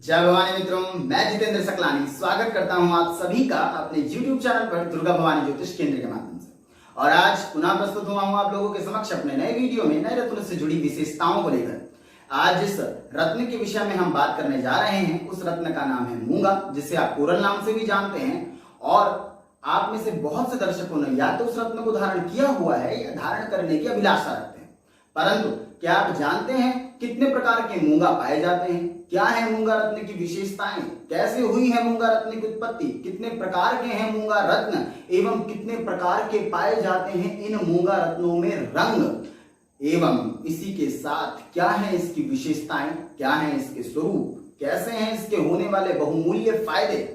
जय भवानी मित्रों, मैं जितेंद्र सकलानी स्वागत करता हूं आप सभी का अपने YouTube चैनल पर दुर्गा भवानी ज्योतिष केंद्र के माध्यम से। और आज पुनः प्रस्तुत हुआ हूं आप लोगों के समक्ष अपने नए वीडियो में नए रत्न से जुड़ी विशेषताओं को लेकर। आज जिस रत्न के विषय में हम बात करने जा रहे हैं उस रत्न का नाम है मूंगा, जिसे आप कोरल नाम से भी जानते हैं। और आप में से बहुत से दर्शकों ने या तो उस रत्न को धारण किया हुआ है या धारण करने की अभिलाषा रखते हैं, परंतु क्या आप जानते हैं कितने प्रकार के मूंगा पाए जाते हैं? क्या है मूंगा रत्न की विशेषताएं? कैसे हुई है मूंगा रत्न की उत्पत्ति? कितने प्रकार के हैं मूंगा रत्न एवं कितने प्रकार के पाए जाते हैं इन मूंगा रत्नों में रंग? एवं इसी के साथ क्या है इसकी विशेषताएं, क्या है इसके स्वरूप, कैसे हैं इसके होने वाले बहुमूल्य फायदे?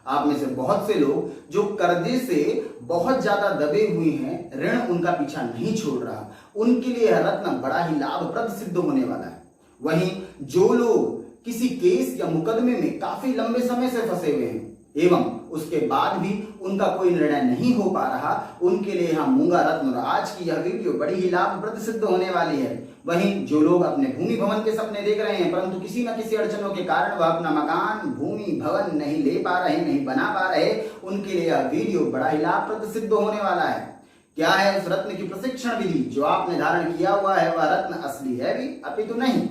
आप में से बहुत से लोग जो कर्जे से बहुत ज्यादा दबे हुए हैं, ऋण उनका पीछा नहीं छोड़ रहा, उनके लिए यह रत्न बड़ा ही लाभप्रद सिद्ध होने वाला है। वहीं जो लोग किसी केस या मुकदमे में काफी लंबे समय से फंसे हुए हैं एवं उसके बाद भी उनका कोई निर्णय नहीं हो पा रहा, उनके लिए यह मूंगा रत्न और आज की यह वीडियो बड़ी ही लाभप्रद सिद्ध होने वाली है। वहीं जो लोग अपने भूमि भवन के सपने देख रहे हैं परंतु किसी न किसी अड़चनों के कारण वह अपना मकान भूमि भवन नहीं ले पा रहे, नहीं बना पा रहे, उनके लिए यह वीडियो बड़ा ही लाभप्रद सिद्ध होने वाला है। क्या है उस रत्न की प्रशिक्षण विधि? जो आपने धारण किया हुआ है वह रत्न असली है भी अपितु नहीं?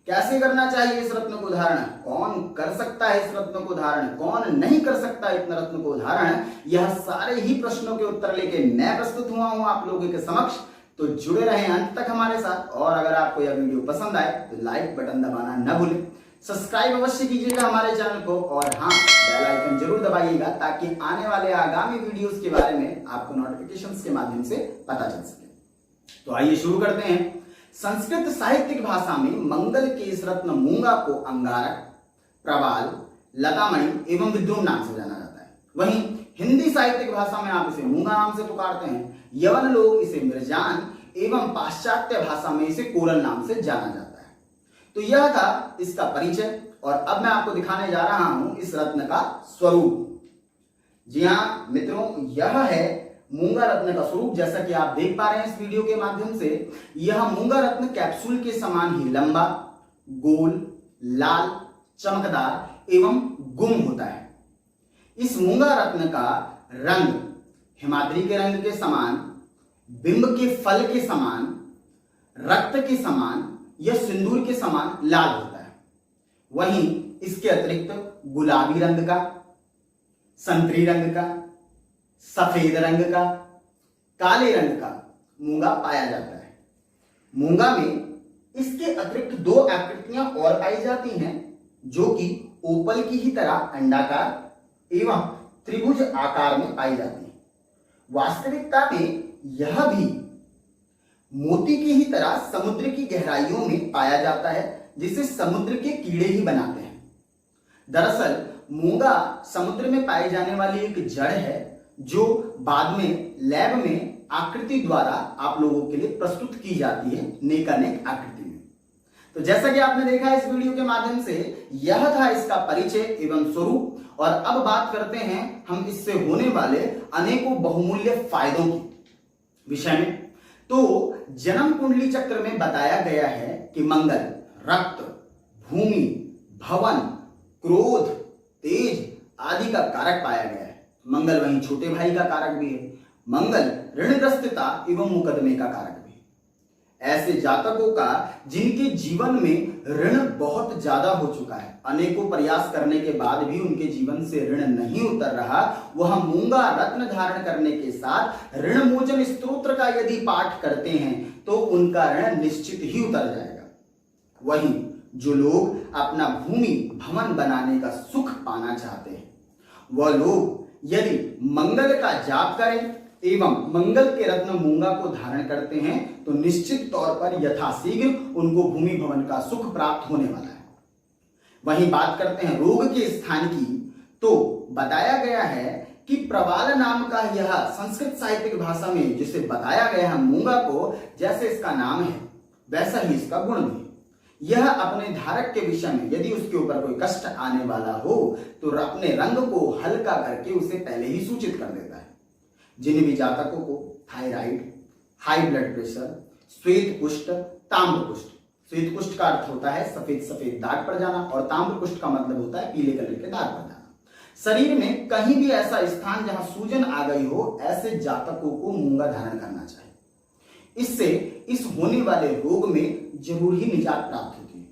कैसे करना चाहिए इस रत्न को धारण? कौन कर सकता है इस रत्न को धारण, कौन नहीं कर सकता इतना रत्न को धारण? यह सारे ही प्रश्नों के उत्तर लेके मैं प्रस्तुत हुआ हूं आप लोगों के समक्ष। तो जुड़े रहें अंत तक हमारे साथ। और अगर आपको यह वीडियो पसंद आए तो लाइक बटन दबाना न भूलें, सब्सक्राइब अवश्य कीजिएगा हमारे चैनल को और हाँ, बेल आइकन जरूर दबाइएगा ताकि आने वाले आगामी वीडियोस के बारे में आपको नोटिफिकेशंस के माध्यम से पता चल सके। तो आइए शुरू करते हैं। संस्कृत साहित्यिक भाषा में मंगल के इस रत्न मूंगा को अंगारक, प्रवाल, लतामणि एवं विद्रुम नाम से जाना जाता है। वहीं हिंदी साहित्यिक भाषा में आप इसे मूंगा नाम से पुकारते हैं। यवन लोग इसे मिर्जान एवं पाश्चात्य भाषा में इसे कोरल नाम से जाना जाता है। तो यह था इसका परिचय और अब मैं आपको दिखाने जा रहा हूं इस रत्न का स्वरूप। जी हाँ मित्रों, यह है मूंगा रत्न का स्वरूप। जैसा कि आप देख पा रहे हैं इस वीडियो के माध्यम से, यह मूंगा रत्न कैप्सूल के समान ही लंबा, गोल, लाल, चमकदार एवं गुम होता है। इस मूंगा रत्न का रंग हिमाद्री के रंग के समान, बिंब के फल के समान, रक्त के समान या सिंदूर के समान लाल होता है। वहीं इसके अतिरिक्त गुलाबी रंग का, संतरी रंग का, सफेद रंग का, काले रंग का मूंगा पाया जाता है। मूंगा में इसके अतिरिक्त दो आकृतियां और पाई जाती हैं जो कि ओपल की ही तरह अंडाकार एवं त्रिभुज आकार में पाई जाती है। वास्तविकता में यह भी मोती की ही तरह समुद्र की गहराइयों में पाया जाता है, जिसे समुद्र के कीड़े ही बनाते हैं। दरअसल मूंगा समुद्र में पाई जाने वाली एक जड़ है जो बाद में लैब में आकृति द्वारा आप लोगों के लिए प्रस्तुत की जाती है, नेकानेक आकृति में। तो जैसा कि आपने देखा इस वीडियो के माध्यम से, यह था इसका परिचय एवं स्वरूप। और अब बात करते हैं हम इससे होने वाले अनेकों बहुमूल्य फायदों की विषय में। तो जन्म कुंडली चक्र में बताया गया है कि मंगल रक्त, भूमि, भवन, क्रोध, तेज आदि का कारक पाया गया है। मंगल वहीं छोटे भाई का कारक भी है। मंगल ऋणग्रस्तता एवं मुकदमे का कारक भी है। ऐसे जातकों का जिनके जीवन में ऋण बहुत ज्यादा हो चुका है, अनेकों प्रयास करने के बाद भी उनके जीवन से ऋण नहीं उतर रहा, वह मूंगा रत्न धारण करने के साथ ऋण मोचन स्तोत्र का यदि पाठ करते हैं तो उनका ऋण निश्चित ही उतर जाएगा। वहीं जो लोग अपना भूमि भवन बनाने का सुख पाना चाहते हैं, वह लोग यदि मंगल का जाप करें एवं मंगल के रत्न मूंगा को धारण करते हैं तो निश्चित तौर पर यथाशीघ्र उनको भूमि भवन का सुख प्राप्त होने वाला है। वहीं बात करते हैं रोग के स्थान की, तो बताया गया है कि प्रवाल नाम का यह संस्कृत साहित्यिक भाषा में जिसे बताया गया है मूंगा को, जैसे इसका नाम है वैसा ही इसका गुण भी। यह अपने धारक के विषय में यदि उसके ऊपर कोई कष्ट आने वाला हो तो अपने रंग को हल्का करके उसे पहले ही सूचित कर देता है। जिन भी जातकों को थायराइड, हाई ब्लड प्रेशर, श्वेत कुष्ठ, ताम्र कुष्ठ श्वेत कुष्ठ का अर्थ होता है सफेद सफेद दाग पड़ जाना, और ताम्र कुष्ठ का मतलब होता है पीले कलर के दाग पड़ जाना। शरीर में कहीं भी ऐसा स्थान जहां सूजन आ गई हो, ऐसे जातकों को मूंगा धारण करना चाहिए। इससे इस होने वाले रोग में जरूर ही निजात प्राप्त होती है।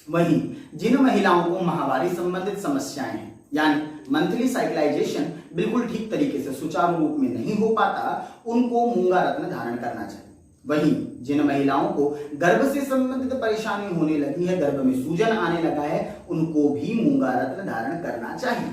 वहीं जिन महिलाओं को माहवारी संबंधित समस्याएं हैं, यानी मंथली साइक्लाइजेशन बिल्कुल ठीक तरीके से सुचारू रूप में नहीं हो पाता, उनको मूंगा रत्न धारण करना चाहिए। वहीं जिन महिलाओं को गर्भ से संबंधित परेशानी होने लगी है, गर्भ में सूजन आने लगा है, उनको भी मूंगा रत्न धारण करना चाहिए।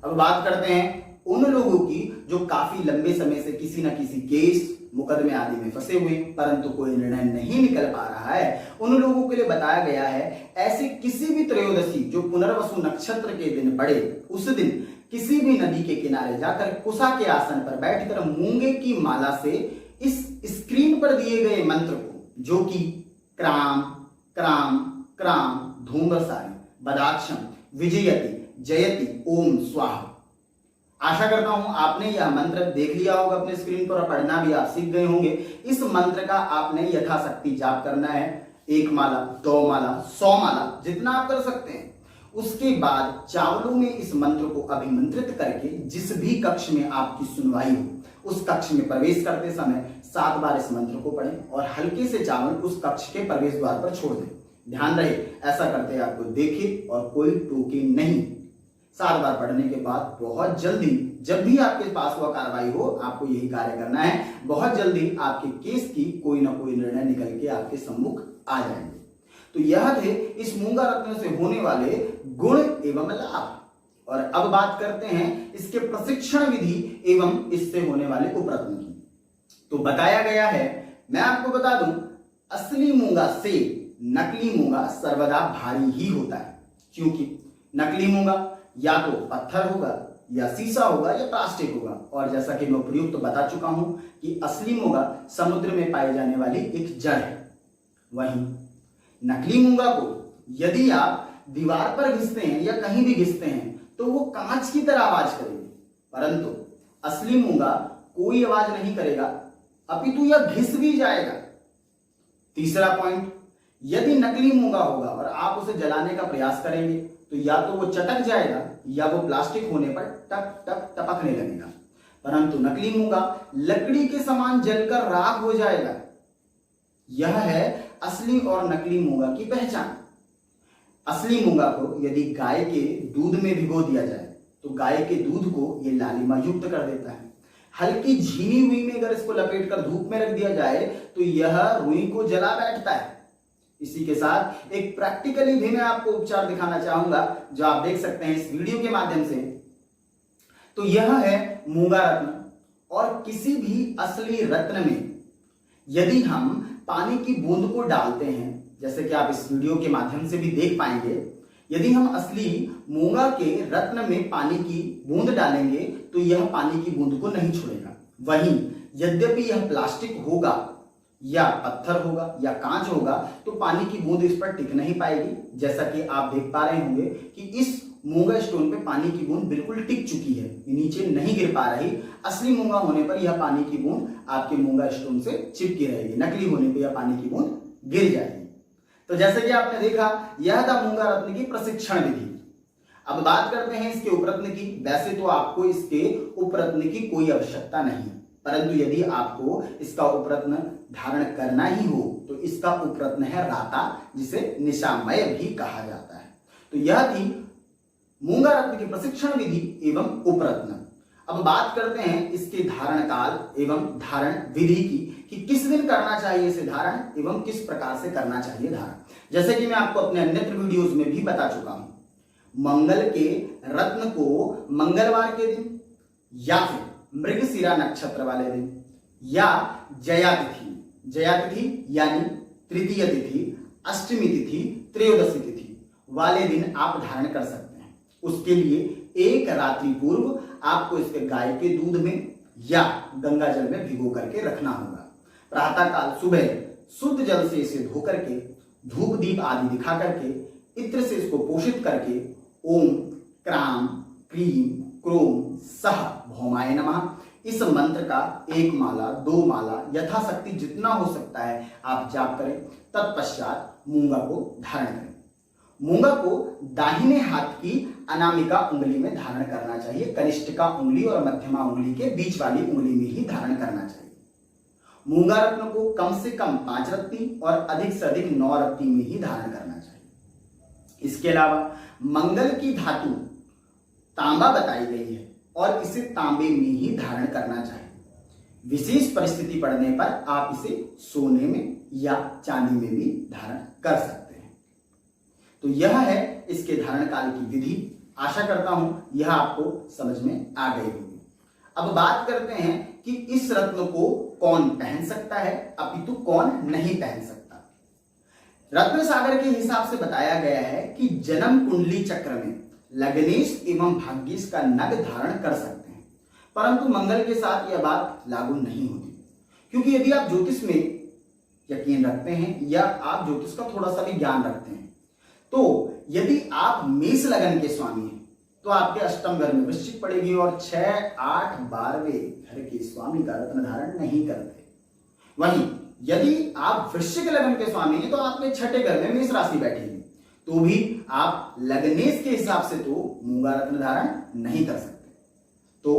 अब बात करते हैं उन लोगों की जो काफी लंबे समय से किसी न किसी केस मुकदमे आदि में फंसे हुए, परंतु कोई निर्णय नहीं निकल पा रहा है। उन लोगों के लिए बताया गया है, ऐसे किसी भी त्रयोदशी जो पुनर्वसु नक्षत्र के दिन पड़े, उस दिन किसी भी नदी के किनारे जाकर कुसा के आसन पर बैठकर मूंगे की माला से इस स्क्रीन पर दिए गए मंत्र को, जो कि क्राम क्राम क्राम धूम्रसारी बदाक्षम विजयति जयति ओम स्वाहा। आशा करता हूं आपने यह मंत्र देख लिया होगा अपने स्क्रीन पर, और पढ़ना भी आप सीख गए होंगे। इस मंत्र का आपने यथाशक्ति जाप करना है, 1 माला 2 माला 100 माला जितना आप कर सकते हैं। उसके बाद चावलों में इस मंत्र को अभिमंत्रित करके जिस भी कक्ष में आपकी सुनवाई हो, उस कक्ष में प्रवेश करते समय 7 बार इस मंत्र को पढ़ें और हल्के से चावल उस कक्ष के प्रवेश द्वार पर छोड़ दें। ध्यान रहे, ऐसा करते आपको देखे और कोई टोके नहीं। 7 बार पढ़ने के बाद बहुत जल्दी, जब भी आपके पास वह कार्रवाई हो, आपको यही कार्य करना है। बहुत जल्दी आपके केस की कोई ना कोई निर्णय निकल के आपके सम्मुख आ जाएंगे। तो यह थे इस मूंगा रत्न से होने वाले गुण एवं लाभ। और अब बात करते हैं इसके प्रशिक्षण विधि एवं इससे होने वाले उपरत्न की। तो बताया गया है, मैं आपको बता दूं, असली मूंगा से नकली मूंगा सर्वदा भारी ही होता है, क्योंकि नकली मूंगा या तो पत्थर होगा या शीशा होगा या प्लास्टिक होगा। और जैसा कि मैं उपयुक्त तो बता चुका हूं कि असली मूंगा समुद्र में पाई जाने वाली एक जड़ है। वहीं नकली मूंगा को यदि आप दीवार पर घिसते हैं या कहीं भी घिसते हैं तो वो कांच की तरह आवाज करेगी, परंतु असली मूंगा कोई आवाज नहीं करेगा, अपितु यह घिस भी जाएगा। तीसरा पॉइंट, यदि नकली मूंगा होगा और आप उसे जलाने का प्रयास करेंगे तो या तो वो चटक जाएगा या वो प्लास्टिक होने पर टप टप टपकने लगेगा, परंतु नकली मूंगा लकड़ी के समान जलकर राख हो जाएगा। यह है असली और नकली मूंगा की पहचान। असली मूंगा को यदि गाय के दूध में भिगो दिया जाए तो गाय के दूध को यह लालिमा युक्त कर देता है। हल्की झीनी रुई में अगर इसको लपेट कर धूप में रख दिया जाए तो यह रुई को जला बैठता है। इसी के साथ एक प्रैक्टिकली भी मैं आपको उपचार दिखाना चाहूंगा, जो आप देख सकते हैं इस वीडियो के माध्यम से। तो यह है मूंगा रत्न, और किसी भी असली रत्न में यदि हम पानी की बूंद को डालते हैं, जैसे कि आप इस वीडियो के माध्यम से भी देख पाएंगे, यदि हम असली मूंगा के रत्न में पानी की बूंद डालेंगे तो यह पानी की बूंद को नहीं छोड़ेगा। वहीं यद्यपि यह प्लास्टिक होगा या पत्थर होगा या कांच होगा तो पानी की बूंद इस पर टिक नहीं पाएगी। जैसा कि आप देख पा रहे होंगे कि इस मूंगा स्टोन पे पानी की बूंद बिल्कुल टिक चुकी है, नीचे नहीं गिर पा रही। असली मूंगा होने पर यह पानी की बूंद आपके मूंगा स्टोन से चिपकी रहेगी, नकली होने पर यह पानी की बूंद गिर जाएगी। तो जैसे कि आपने देखा, यह था मूंगा रत्न की प्रशिक्षण विधि। अब बात करते हैं इसके उपरत्न की। वैसे तो आपको इसके उपरत्न की कोई आवश्यकता नहीं, परंतु यदि आपको इसका उपरत्न धारण करना ही हो तो इसका उपरत्न है राता, जिसे निशामय भी कहा जाता है। तो यह थी मूंगा रत्न की प्रशिक्षण विधि एवं उपरत्न। अब बात करते हैं इसके धारण काल एवं धारण विधि की, कि किस दिन करना चाहिए इसे धारण एवं किस प्रकार से करना चाहिए धारण। जैसे कि मैं आपको अपने अन्यत्र वीडियोस में भी बता चुका हूं, मंगल के रत्न को मंगलवार के दिन या फिर मृगशिरा नक्षत्र वाले दिन या जया तिथि यानी तृतीय तिथि, अष्टमी तिथि, त्रयोदशी तिथि वाले दिन आप धारण कर सकते हैं। उसके लिए एक रात्रि पूर्व आपको इसके गाय के दूध में या गंगा जल में भिगो करके रखना होगा। प्रातः काल सुबह शुद्ध जल से इसे धो करके, धूप दीप आदि दिखा करके, इत्र से इसको पोषित करके ओम क्राम क्रीम क्रोम सह भौमाय नमः इस मंत्र का 1 माला 2 माला यथाशक्ति जितना हो सकता है आप जाप करें। तत्पश्चात मूंगा को धारण करें। मूंगा को दाहिने हाथ की अनामिका उंगली में धारण करना चाहिए। कनिष्ठिका उंगली और मध्यमा उंगली के बीच वाली उंगली में ही धारण करना चाहिए। मूंगा रत्न को कम से कम 5 रत्ती और अधिक से अधिक 9 रत्ती में ही धारण करना चाहिए। इसके अलावा मंगल की धातु तांबा बताई गई है और इसे तांबे में ही धारण करना चाहिए। विशेष परिस्थिति पड़ने पर आप इसे सोने में या चांदी में भी धारण कर सकते हैं। तो यह है इसके धारण काल की विधि। आशा करता हूं यह आपको समझ में आ गई होगी। अब बात करते हैं कि इस रत्न को कौन पहन सकता है अपितु कौन नहीं पहन सकता। रत्न सागर के हिसाब से बताया गया है कि जन्म कुंडली चक्र में लग्नेश एवं भाग्येश का नग धारण कर सकते हैं, परंतु मंगल के साथ यह बात लागू नहीं होती। क्योंकि यदि आप ज्योतिष में यकीन रखते हैं या आप ज्योतिष का थोड़ा सा भी ज्ञान रखते हैं, तो यदि आप मेष लगन के स्वामी हैं तो आपके अष्टम घर में वृश्चिक पड़ेगी और 6, 8, 12वें घर के स्वामी का रत्न धारण नहीं करते। वहीं यदि आप वृश्चिक लगन के स्वामी हैं तो आपके छठे घर में मेष राशि बैठेगी, तो भी आप लग्नेश के हिसाब से तो मूंगा रत्न धारण नहीं कर सकते। तो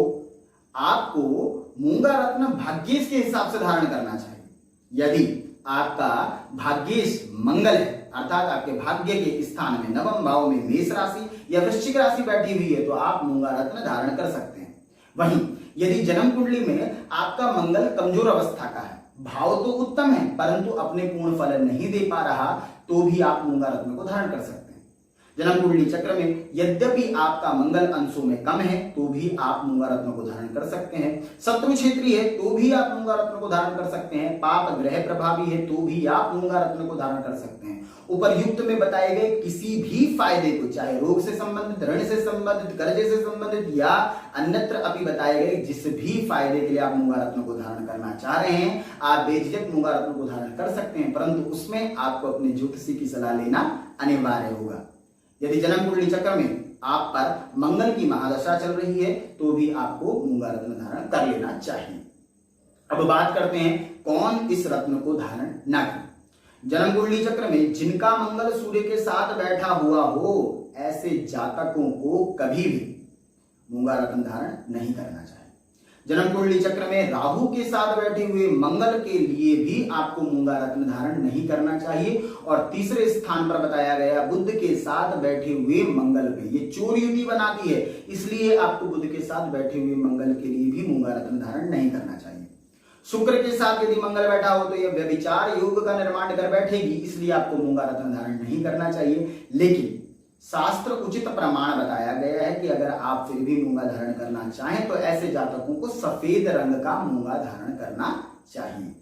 आपको मूंगा रत्न भाग्येश के हिसाब से धारण करना चाहिए। यदि आपका भाग्येश मंगल है अर्थात आपके भाग्य के स्थान में नवम भाव में मेष राशि या वृश्चिक राशि बैठी हुई है तो आप मूंगा रत्न धारण कर सकते हैं। वहीं यदि जन्म कुंडली में आपका मंगल कमजोर अवस्था का है, भाव तो उत्तम है परंतु अपने पूर्ण फल नहीं दे पा रहा, तो भी आप मूंगा रत्न को धारण कर सकते हैं। जन्म कुंडली चक्र में यद्यपि आपका मंगल अंशों में कम है तो भी आप मूंगा रत्न को धारण कर सकते हैं। शत्रु क्षेत्री है तो भी आप मूंगा रत्न को धारण कर सकते हैं। पाप ग्रह प्रभावी है तो भी आप मूंगा रत्न को धारण कर सकते हैं। उपरयुक्त में बताए गए किसी भी फायदे को, चाहे रोग से संबंधित, ऋण से संबंधित, कर्जे से संबंधित या अन्यत्र अभी बताए गए जिस भी फायदे के लिए आप मूंगा रत्न को धारण करना चाह रहे हैं, आप बेझिझक मूंगा रत्न को धारण कर सकते हैं, परंतु उसमें आपको अपने ज्योतिषी की सलाह लेना अनिवार्य होगा। यदि जन्म कुंडली चक्र में आप पर मंगल की महादशा चल रही है तो भी आपको मूंगा रत्न धारण कर लेना चाहिए। अब बात करते हैं कौन इस रत्न को धारण न करे। जन्म कुंडली चक्र में जिनका मंगल सूर्य के साथ बैठा हुआ हो ऐसे जातकों को कभी भी मूंगा रत्न धारण नहीं करना चाहिए। जन्म कुंडली चक्र में राहु के साथ बैठे हुए मंगल के लिए भी आपको मूंगा रत्न धारण नहीं करना चाहिए। और तीसरे स्थान पर बताया गया बुध के साथ बैठे हुए मंगल पे ये चोर युति बनाती है, इसलिए आपको बुध के साथ बैठे हुए मंगल के लिए भी मूंगा रत्न धारण नहीं करना चाहिए। शुक्र के साथ यदि मंगल बैठा हो तो यह व्यभिचार योग का निर्माण कर बैठेगी, इसलिए आपको मूंगा रत्न धारण नहीं करना चाहिए। लेकिन शास्त्र उचित प्रमाण बताया गया है कि अगर आप फिर भी मूंगा धारण करना चाहें तो ऐसे जातकों को सफेद रंग का मूंगा धारण करना चाहिए।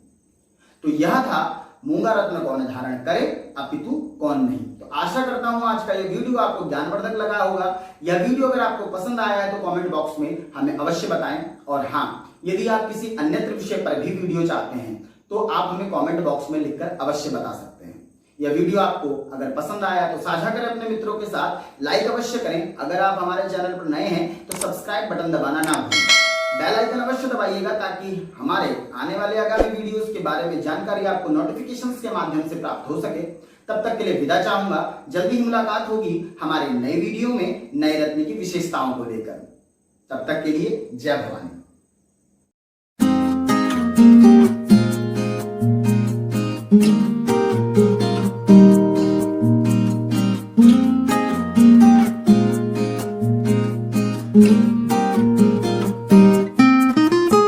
तो यह था मूंगा रत्न कौन धारण करे अपितु कौन नहीं। तो आशा करता हूं आज का यह वीडियो आपको ज्ञानवर्धक लगा होगा। यह वीडियो अगर आपको पसंद आया है तो कमेंट बॉक्स में हमें अवश्य बताएं। और हाँ, यदि आप किसी अन्य विषय पर भी वीडियो चाहते हैं तो आप हमें कमेंट बॉक्स में लिखकर अवश्य बता सकते हैं। यह वीडियो आपको अगर पसंद आया तो साझा करें अपने मित्रों के साथ, लाइक अवश्य करें। अगर आप हमारे चैनल पर नए हैं तो सब्सक्राइब बटन दबाना ना भूलें, बेल आइकन अवश्य दबाइएगा ताकि हमारे आने वाले आगामी वीडियोस के बारे में जानकारी आपको नोटिफिकेशंस के माध्यम से प्राप्त हो सके। तब तक के लिए विदा चाहूंगा। जल्दी मुलाकात होगी हमारे नए वीडियो में नए रत्न की विशेषताओं को लेकर। तब तक के लिए जय भवानी। Mm-hmm.